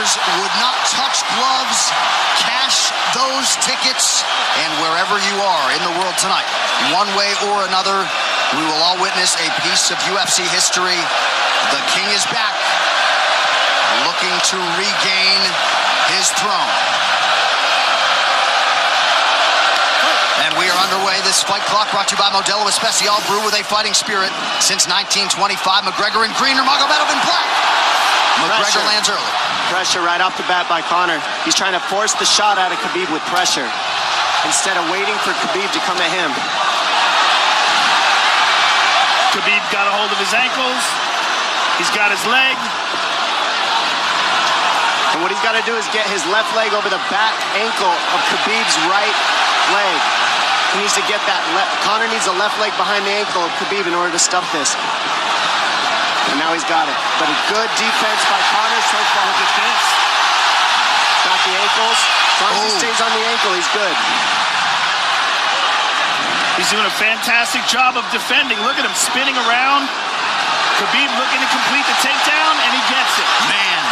Listeners would not touch gloves, cash those tickets, and wherever you are in the world tonight, one way or another, we will all witness a piece of UFC history. The King is back, looking to regain his throne. And we are underway. This fight clock brought to you by Modelo Especial, brew with a fighting spirit since 1925. McGregor in green, Nurmagomedov in black. McGregor lands early. Pressure right off the bat by Conor. He's trying to force the shot out of Khabib with pressure instead of waiting for Khabib to come at him. Khabib got a hold of his ankles. He's got his leg. And what he's got to do is get his left leg over the back ankle of Khabib's right leg. He needs to get that Conor needs a left leg behind the ankle of Khabib in order to stuff this. And now he's got it. But a good defense by Conor so far. Look at this. Got the ankles. As long as he stays on the ankle, he's good. He's doing a fantastic job of defending. Look at him spinning around. Khabib looking to complete the takedown, and he gets it. Man.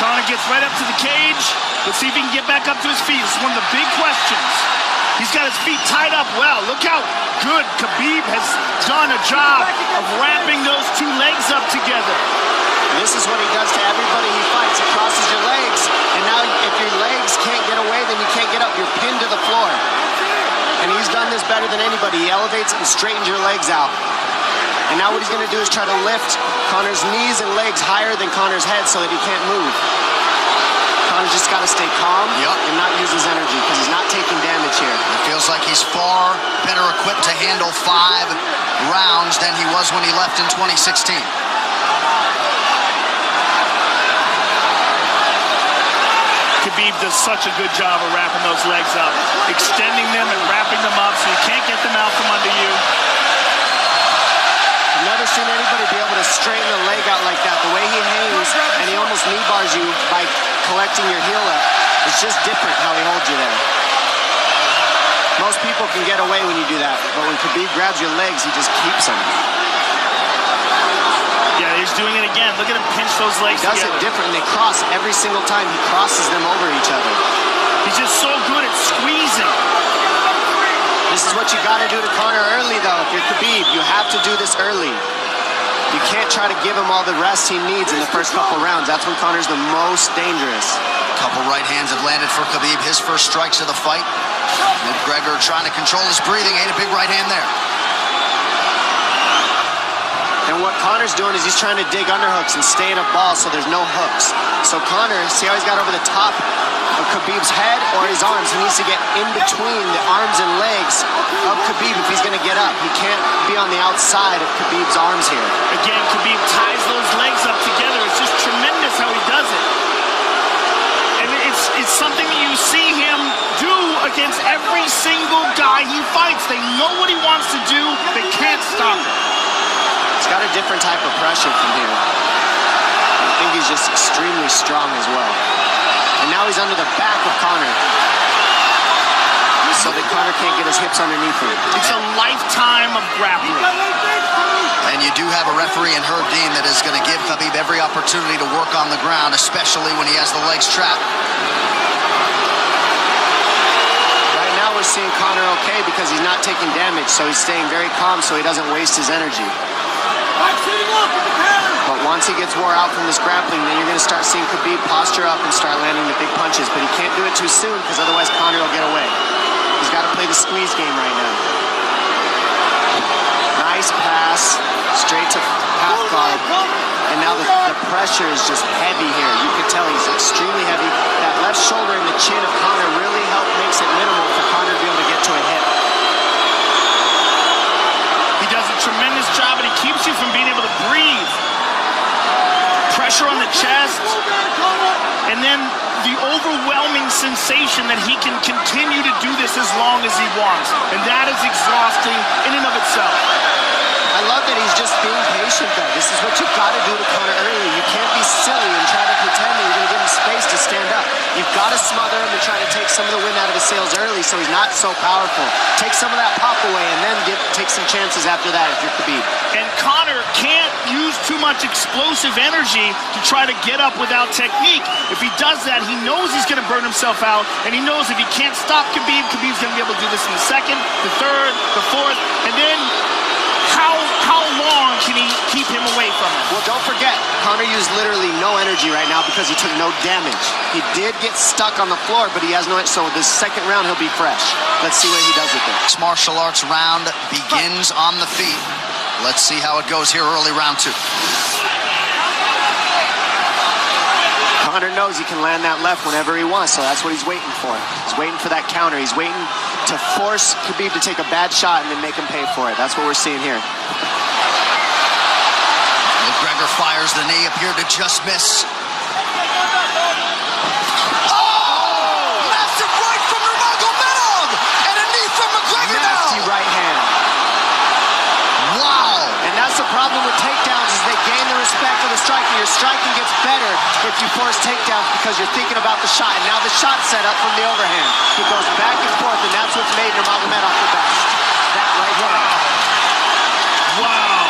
Conor gets right up to the cage. Let's see if he can get back up to his feet. This is one of the big questions. He's got his feet tied up well. Look how good Khabib has done a job of wrapping those two legs up together. This is what he does to everybody he fights. He crosses your legs, and now if your legs can't get away, then you can't get up. You're pinned to the floor. And he's done this better than anybody. He elevates and straightens your legs out. And now what he's going to do is try to lift Conor's knees and legs higher than Conor's head so that he can't move. Conor's just got to stay calm and not use his energy because he's not taking damage here. It feels like he's far better equipped to handle 5 rounds than he was when he left in 2016. Khabib does such a good job of wrapping those legs up, extending them and wrapping them up so you can't get them out from under you. I've never seen anybody be able to straighten a leg out like that. The way he hangs and he almost knee bars you by collecting your heel up. It's just different how he holds you there. Most people can get away when you do that, but when Khabib grabs your legs, he just keeps them. Yeah, he's doing it again. Look at him pinch those legs together. He does it different. They cross every single time. He crosses them over each other. He's just so good at squeezing. This is what you got to do to Conor early, though. If you're Khabib, you have to do this early. You can't try to give him all the rest he needs in the first couple rounds. That's when Conor's the most dangerous. Couple right hands have landed for Khabib. His first strikes of the fight. McGregor trying to control his breathing. Ate a big right hand there. And what Conor's doing is he's trying to dig underhooks and stay in a ball so there's no hooks. So Conor, see how he's got over the top of Khabib's head or his arms? He needs to get in between the arms and legs of Khabib if he's going to get up. He can't be on the outside of Khabib's arms here. Again, Khabib ties those legs up together. It's just tremendous how he does it. And it's something that you see him do against every single guy he fights. They know what he wants to do. They can't stop him. He's got a different type of pressure from here. I think he's just extremely strong as well. And now he's under the back of Conor. So that Conor can't get his hips underneath him. It's a lifetime of grappling. And you do have a referee in Herb Dean that is going to give Khabib every opportunity to work on the ground, especially when he has the legs trapped. Right now we're seeing Conor okay because he's not taking damage, so he's staying very calm so he doesn't waste his energy. But once he gets wore out from this grappling, then you're going to start seeing Khabib posture up and start landing the big punches. But he can't do it too soon because otherwise Conor will get away. He's got to play the squeeze game right now. Nice pass, straight to half guard. And now the pressure is just heavy here. You can tell he's extremely heavy. That left shoulder and the chin of Conor really makes it minimal for Conor to be able to get to a hit. He does a tremendous job, and he keeps you from being able to breathe. Pressure on the chest, and then the overwhelming sensation that he can continue to do this as long as he wants. And that is exhausting in and of itself. I love that he's just being patient, though. This is what you've got to do to Conor early. You can't be silly and try to pretend that you're going to give him space to stand up. You've got to smother him and try to take some of the wind out of his sails early so he's not so powerful. Take some of that pop away and then take some chances after that if you're Khabib. And Conor can't use too much explosive energy to try to get up without technique. If he does that, he knows he's going to burn himself out, and he knows if he can't stop Khabib, Khabib's going to be able to do this in the second, the third, the fourth, and then how long can he keep him away from him? Well, don't forget, Conor used literally no energy right now because he took no damage. He did get stuck on the floor, but he has no, so this second round he'll be fresh. Let's see what he does with it. Mixed martial arts round begins on the feet. Let's see how it goes here early round 2. Conor knows he can land that left whenever he wants, so that's what he's waiting for. He's waiting for that counter. He's waiting to force Khabib to take a bad shot and then make him pay for it. That's what we're seeing here. McGregor fires the knee, appeared to just miss. Massive right from Nurmagomedov! And a knee from McGregor now! Nasty right hand. Wow! And that's the problem with takedowns is they gain the respect of the striking. Your striking gets better if you force takedowns because you're thinking about the shot. And now the shot's set up from the overhand. He goes back and forth, and that's what's made Nurmagomedov the best. That right hand. Wow.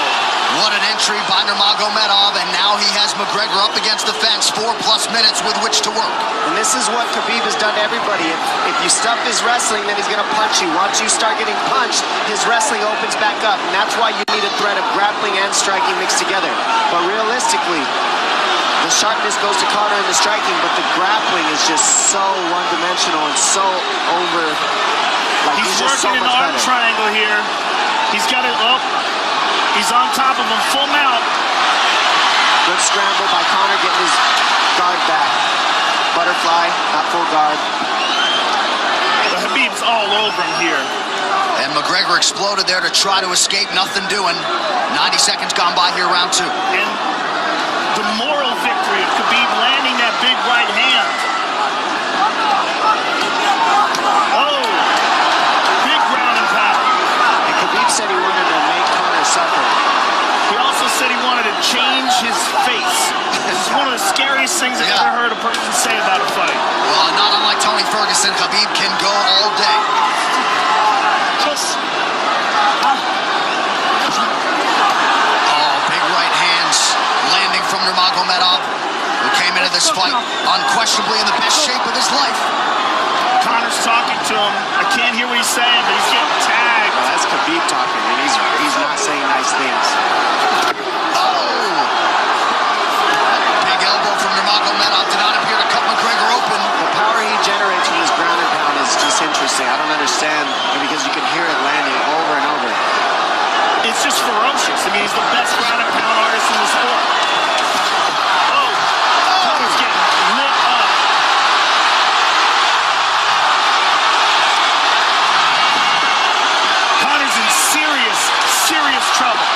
What an entry by Nurmagomedov, and now he has McGregor up against the fence, 4+ minutes with which to work. And this is what Khabib has done to everybody. If you stuff his wrestling, then he's going to punch you. Once you start getting punched, his wrestling opens back up, and that's why you need a threat of grappling and striking mixed together. But realistically, the sharpness goes to Conor in the striking, but the grappling is just so one-dimensional and so over. Like He's just working so an much arm better. triangle here. He's got it up. He's on top of him, full mount. Good scramble by Conor, getting his guard back. Butterfly, not full guard. But Khabib's all over him here. And McGregor exploded there to try to escape, nothing doing. 90 seconds gone by here, round 2. And the moral victory of Khabib landing that big right hand. Oh, big ground and pound. And Khabib said he wanted to make Conor suffer. He also said he wanted to change his face. This is one of the scariest things I've ever heard a person say about a fight. Well, not unlike Tony Ferguson, Khabib can go all day. Oh, big right hands landing from Nurmagomedov, who came into this fight unquestionably in the best shape of his life. Conor's talking to him. I can't hear what he's saying, but he's getting tagged. Well, that's Khabib talking, and he's not saying nice things. Oh! Big elbow from Nurmagomedov did not appear to cut McGregor open. The power he generates from his ground and pound is just interesting. I don't understand, because you can hear it landing over and over. It's just ferocious. I mean, he's the best ground and pound artist in the sport. Oh, Conor's getting lit up. Conor's in serious trouble.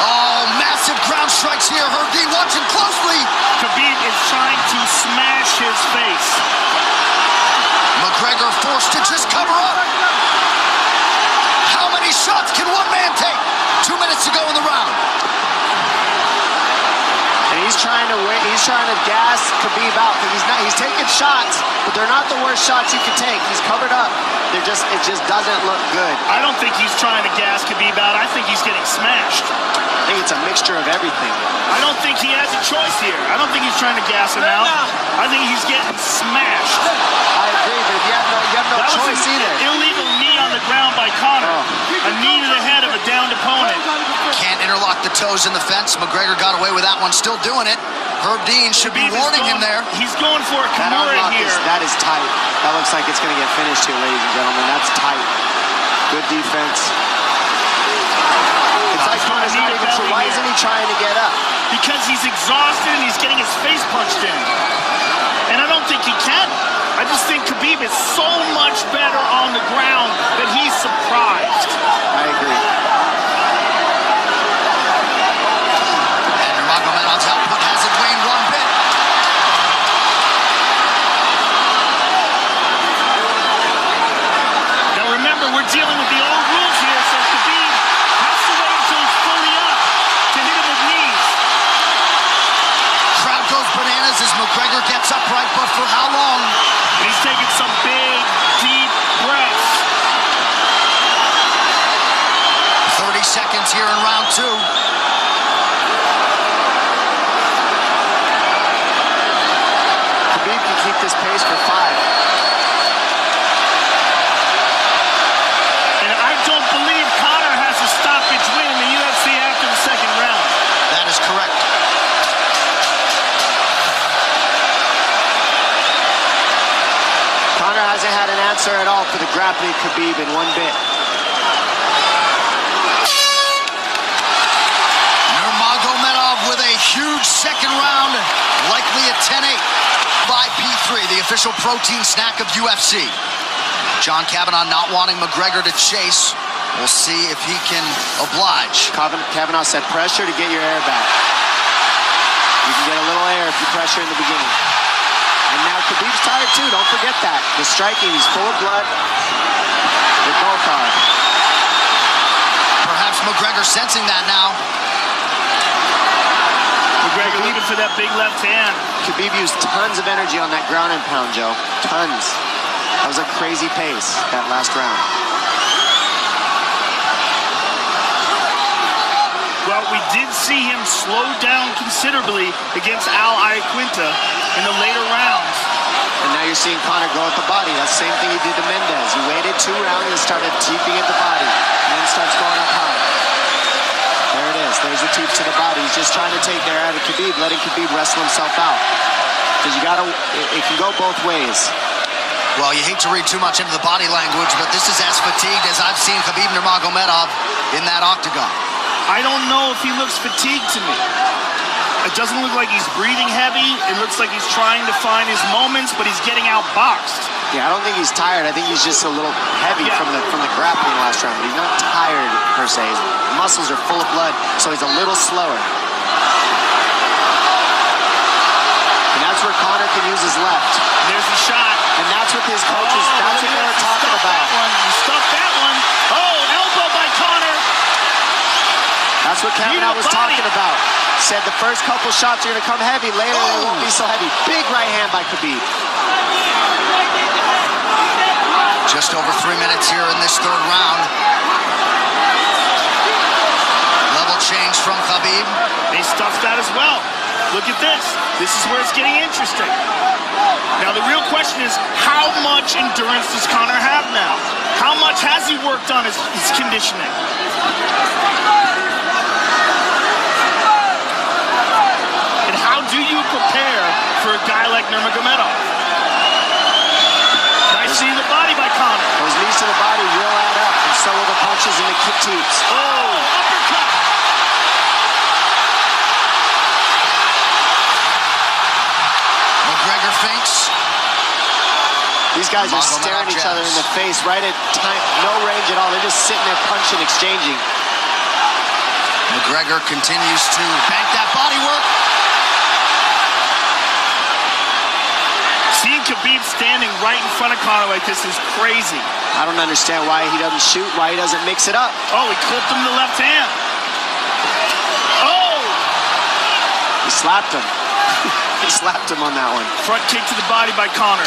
Oh, massive ground strikes here. Herb watching closely. Khabib is trying to smash his face. McGregor forced to just cover up. How many shots can one man take? 2 minutes to go in the round. And he's trying to wait. He's trying to gas Khabib out because he's taking shots, but they're not the worst shots you can take. He's covered up. It just doesn't look good. I don't think he's trying to gas Khabib out. I think he's getting smashed. I think it's a mixture of everything. I don't think he has a choice here. I don't think he's trying to gas him out. I think he's getting smashed. I agree, but you have no That was choice an either. illegal knee on the ground by Conor. A knee to the head of a downed opponent. Can't interlock the toes in the fence. McGregor got away with that one, still doing it. Herb Dean should be Khabib is warning him there. He's going for a That Kimura unlock here. that is tight. That looks like it's going to get finished here, ladies and gentlemen. That's tight. Good defense. It's like Conor's not even sure. Why isn't he trying to get up? Because he's exhausted and he's getting his face punched in. And I don't think he can. I just think Khabib is so much better on the ground that he's surprised. I agree. And Nurmagomedov's output hasn't waned one bit. Now remember, we're dealing with the old rules here, so Khabib has to wait until he's fully up to hit him with knees. Crowd goes bananas as McGregor gets upright, but for how long? And he's taking some big, deep breaths. 30 seconds here in round 2. keep this pace for 5. And I don't believe Conor has a stoppage win in the UFC after the second round. That is correct. Conor hasn't had an answer at all for the grappling Khabib in one bit. Nurmagomedov with a huge second round, likely a 10-8 by P3, the official protein snack of UFC. John Kavanagh not wanting McGregor to chase. We'll see if he can oblige. Kavanagh said pressure to get your air back. You can get a little air if you pressure in the beginning. And now Khabib's tired too, don't forget that. The striking, he's full of blood. They both are. Perhaps McGregor sensing that now. McGregor looking for that big left hand. Khabib used tons of energy on that ground and pound, Joe. Tons. That was a crazy pace, that last round. Well, we did see him slow down considerably against Al Iaquinta in the later rounds. And now you're seeing Conor go at the body. That's the same thing he did to Mendez. He waited 2 rounds and started teeping at the body. And then starts going up high. There it is. There's the teep to the body. He's just trying to take their out of Khabib, letting Khabib wrestle himself out. Because you gotta, it can go both ways. Well, you hate to read too much into the body language, but this is as fatigued as I've seen Khabib Nurmagomedov in that octagon. I don't know if he looks fatigued to me. It doesn't look like he's breathing heavy. It looks like he's trying to find his moments, but he's getting outboxed. Yeah, I don't think he's tired. I think he's just a little heavy from the grappling last round, but he's not tired per se. His muscles are full of blood, so he's a little slower. And that's where Conor can use his left. There's the shot. And that's what his coaches, that's what they were talking about. He stuffed that one. Oh, elbow by Conor. That's what Kavanagh was talking about. Said the first couple shots are going to come heavy. Later, they won't be so heavy. Big right hand by Khabib. Just over 3 minutes here in this third round. Level change from Khabib. They stuffed that as well. Look at this. This is where it's getting interesting. Now, the real question is, how much endurance does Conor have now? How much has he worked on his conditioning? And how do you prepare for a guy like Nurmagomedov? Nice knee to the body by Conor. Those knees to the body will add up, and so will the punches and the kick teeps. Oh, uppercut. McGregor feints. These guys are staring each other in the face right at time, no range at all. They're just sitting there punching, exchanging. McGregor continues to bank that body work. Seeing Khabib standing right in front of Conor like this is crazy. I don't understand why he doesn't shoot, why he doesn't mix it up. Oh, he clipped him the left hand. Oh! He slapped him. He slapped him on that one. Front kick to the body by Conor.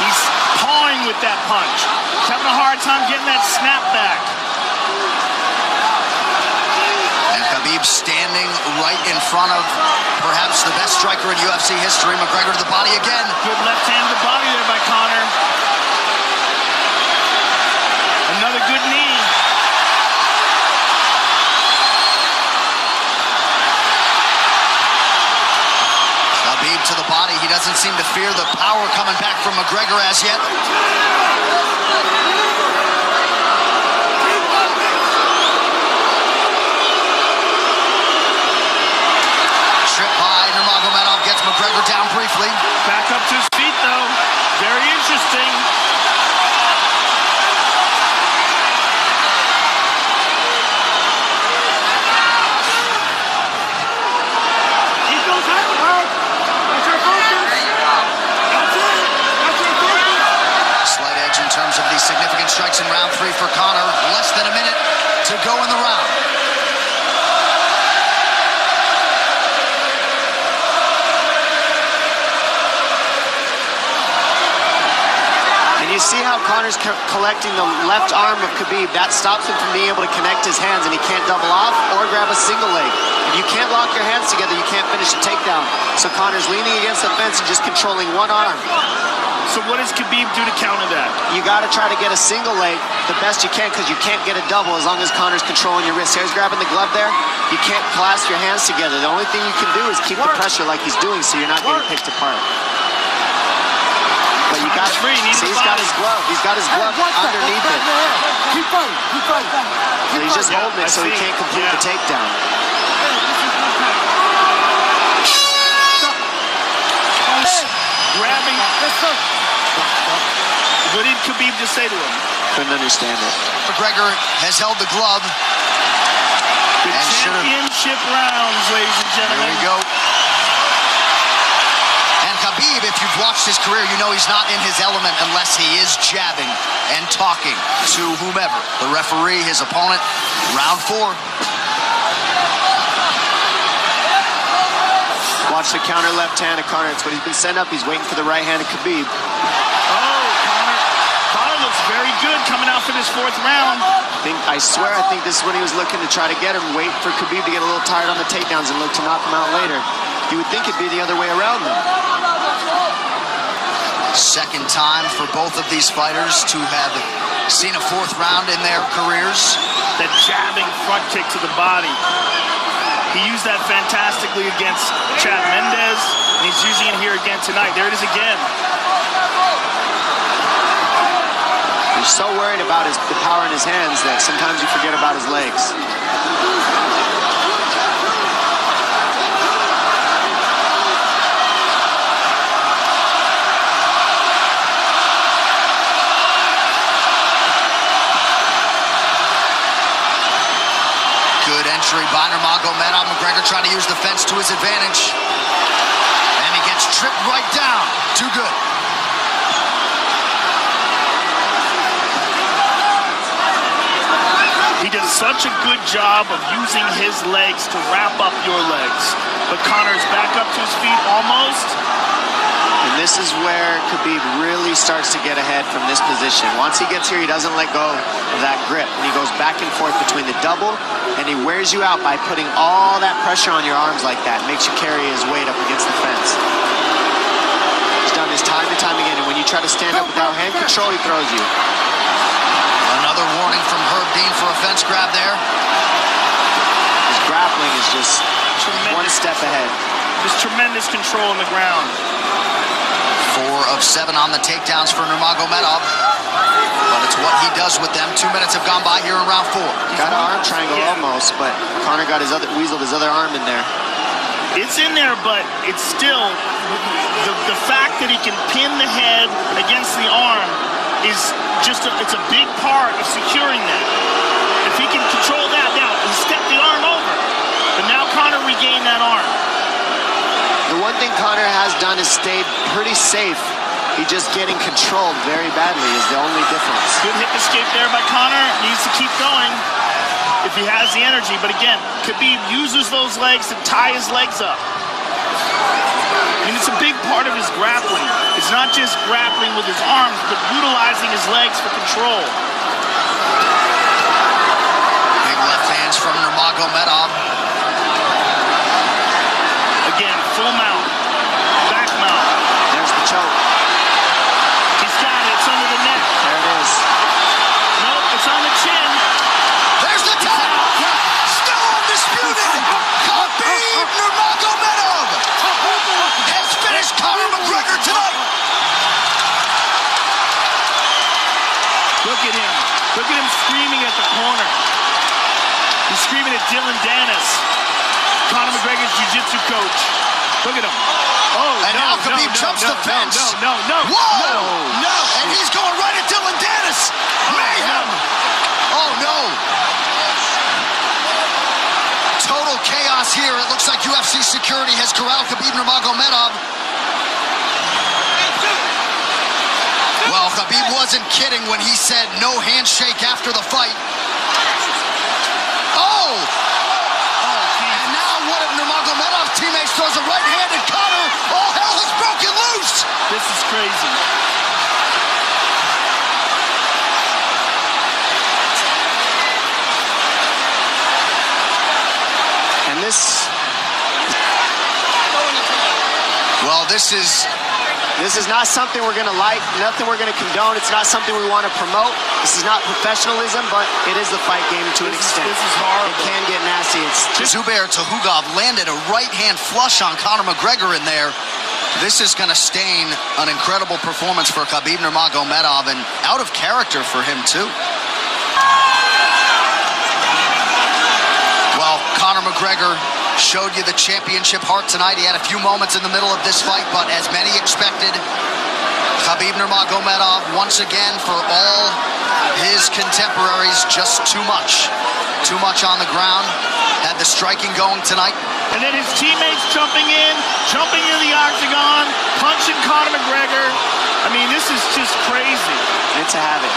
He's pawing with that punch. He's having a hard time getting that snap back. And Khabib standing right in front of perhaps the best striker in UFC history. McGregor to the body again. Good left hand to the body there by Conor. Another good knee. Khabib to the body. He doesn't seem to fear the power coming back from McGregor as yet. Trip by Nurmagomedov gets McGregor down briefly. Back up to his feet though. Very interesting. Slight edge in terms of these significant strikes in round 3 for Conor. Less than a minute to go in the round. And you see how Conor's collecting the left arm of Khabib. That stops him from being able to connect his hands, and he can't double off or grab a single leg. If you can't lock your hands together, you can't finish a takedown. So Conor's leaning against the fence and just controlling one arm. So what does Khabib do to counter that? You got to try to get a single leg the best you can, because you can't get a double as long as Conor's controlling your wrist. He's grabbing the glove there. You can't clasp your hands together. The only thing you can do is keep the pressure like he's doing, so you're not getting picked apart. But you got to see, he's got his glove. He's got his glove underneath it. Keep fighting. Keep fighting. So he's just holding it so he can't complete the takedown. Grabbing. What did Khabib just say to him? Couldn't understand it. McGregor has held the glove. The championship rounds, ladies and gentlemen. There we go. And Khabib, if you've watched his career, you know he's not in his element unless he is jabbing and talking to whomever. The referee, his opponent, round 4. Watch the counter left hand of Conor. It's what he's been set up. He's waiting for the right hand of Khabib. Oh, Conor looks very good coming out for this 4th round. I swear, I think this is when he was looking to try to get him, wait for Khabib to get a little tired on the takedowns and look to knock him out later. You would think it'd be the other way around, though. Second time for both of these fighters to have seen a 4th round in their careers. That jabbing front kick to the body. He used that fantastically against Chad Mendes, and he's using it here again tonight. There it is again. You're so worried about the power in his hands that sometimes you forget about his legs. Good entry by Nurmagomedov. McGregor trying to use the fence to his advantage. And he gets tripped right down. Too good. He does such a good job of using his legs to wrap up your legs. But Conor's back up to his feet almost. And this is where Khabib really starts to get ahead from this position. Once he gets here, he doesn't let go of that grip. And he goes back and forth between the double, and he wears you out by putting all that pressure on your arms like that. Makes you carry his weight up against the fence. He's done this time and time again, and when you try to stand up without hand control, he throws you. Another warning from Herb Dean for a fence grab there. His grappling is just one step ahead. Just tremendous control on the ground. 4 of 7 on the takedowns for Nurmagomedov. But it's what he does with them. 2 minutes have gone by here in round 4. Got an arm triangle almost, but Conor got weaseled his other arm in there. It's in there, but it's still the fact that he can pin the head against the arm is just it's a big part of securing that. If he can control that, now he stepped the arm over, but now Conor regained that arm. The one thing Conor has done is stayed pretty safe. He's just getting controlled very badly is the only difference. Good hip escape there by Conor. Needs to keep going if he has the energy. But again, Khabib uses those legs to tie his legs up. I mean, it's a big part of his grappling. It's not just grappling with his arms, but utilizing his legs for control. Big left hands from Nurmagomedov. Again, full mount, back mount. There's the choke. He's got it. It's under the neck. There it is. Nope, it's on the chin. There's the tap. Still undisputed. Khabib Nurmagomedov has finished Conor McGregor tonight. Look at him. Look at him screaming at the corner. He's screaming at Dylan Dennis, Conor McGregor's jiu-jitsu coach. Look at him. Oh, and now Khabib jumps the fence. No. Whoa! No! And he's going right at Dylan Dennis. Mayhem! Oh, no. Total chaos here. It looks like UFC security has corralled Khabib Nurmagomedov. Well, Khabib wasn't kidding when he said no handshake after the fight. Oh! And now one of Nurmagomedov's teammates throws a right hand at Conor. All hell has broken loose! This is crazy. And this Well, this is not something we're going to like, nothing we're going to condone. It's not something we want to promote. This is not professionalism, but it is the fight game to an extent. This is horrible. It can get nasty. It's just Zubair Tukhugov landed a right-hand flush on Conor McGregor in there. This is going to stain an incredible performance for Khabib Nurmagomedov, and out of character for him, too. Well, Conor McGregor showed you the championship heart tonight. He had a few moments in the middle of this fight, but as many expected, Khabib Nurmagomedov, once again, for all his contemporaries, just too much. Too much on the ground. Had the striking going tonight. And then his teammates jumping into the octagon, punching Conor McGregor. I mean, this is just crazy. It's a habit.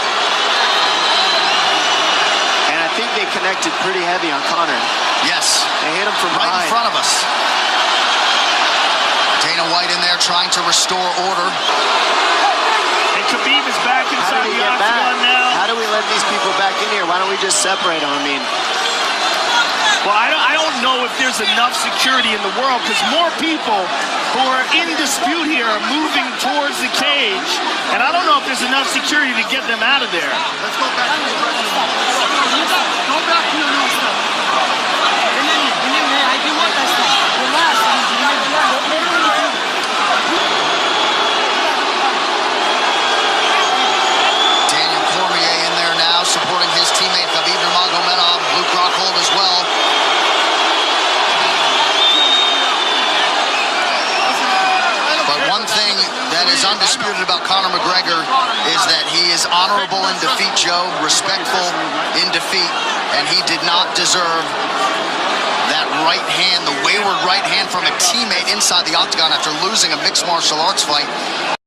And I think they connected pretty heavy on Conor. Yes. They hit him from right behind. in front of us. Dana White in there trying to restore order. And Khabib is back inside the octagon now. How do we let these people back in here? Why don't we just separate them? I mean, well, I don't know if there's enough security in the world, because more people who are in dispute here are moving towards the cage, and I don't know if there's enough security to get them out of there. Let's go back to the stuff. Go back to your new stuff. I do want that stuff. Relax. Daniel Cormier in there now, supporting his teammate Khabib Nurmagomedov. Luke Rockhold as well. But one thing that is undisputed about Conor McGregor is that he is honorable in defeat, Joe, respectful in defeat, and he did not deserve that right hand, the wayward right hand from a teammate inside the octagon after losing a mixed martial arts fight.